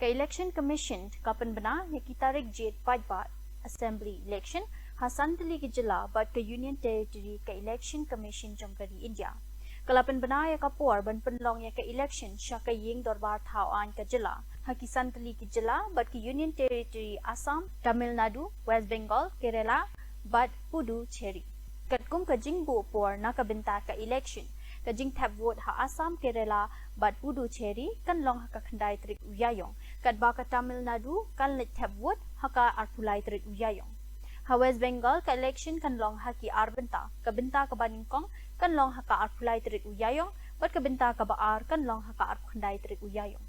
Ka election commission kapan bana ya ki tarik jet pajbat assembly election hasantali ki jila but ka union territory ka election commission jomkari India. Kalapan bana ya kapor ban penlong ya ka election sya ka ying dorbar thawan ka jila hakisantali ki jila but ka union territory Assam, Tamil Nadu, West Bengal, Kerala but Puducherry. Katkum ka jingbu por nakabenta ka election kajing tap vote ha Assam, Kerala but Puducherry kan long ha ka khandai trik uyayong kat ba ka Tamil Nadu kan let tap vote ha ka arpulai trik uyayong ha West Bengal ka election kan long ha ki arbenta ka benta ka baningkong kan long ha ka arpulai trik uyayong but ka benta ka baar kan long ha ka arp khandai trik uyayong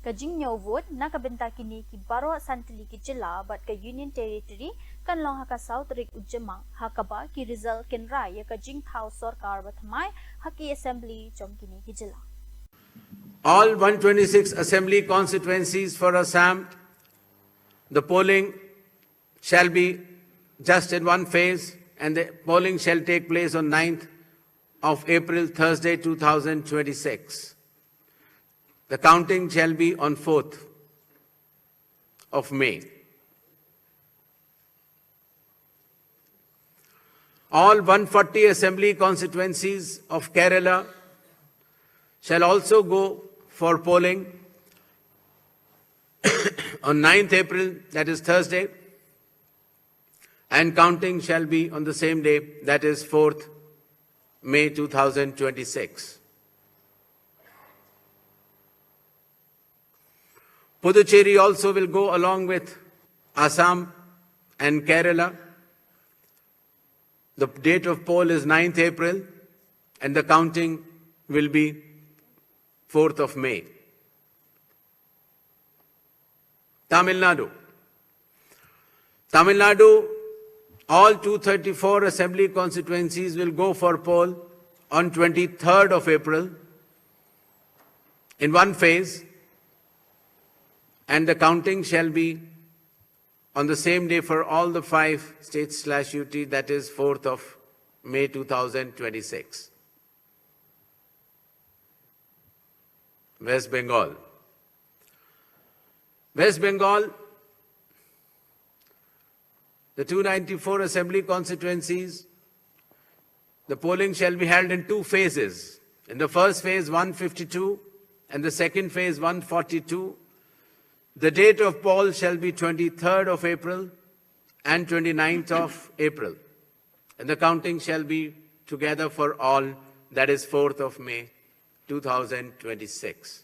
kajing nyaw vote nakabenta kini ki baro santli ki jila but ka union territory kan long ha ka south trik ujamang ha ka ba ki result ken rai ya kajing thau sarkar bathamai ha ki assembly jomkini ki jila. All 126 assembly constituencies for Assam, the polling shall be just in one phase and the polling shall take place on 9th of April, Thursday 2026. The counting shall be on 4th of May. All 140 assembly constituencies of Kerala shall also go for polling on 9th April, that is Thursday, and counting shall be on the same day, that is 4th May 2026. Puducherry also will go along with Assam and Kerala. The date of poll is 9th April and the counting will be 4th of May. Tamil Nadu. Tamil Nadu, all 234 assembly constituencies will go for poll on 23rd of April in one phase, and the counting shall be on the same day for all the 5 states/UT, that is 4th of May 2026. West Bengal. West Bengal, the 294 assembly constituencies, the polling shall be held in 2 phases. In the first phase, 152, and the second phase, 142. The date of poll shall be 23rd of April and 29th of April. And the counting shall be together for all, that is 4th of May 2026.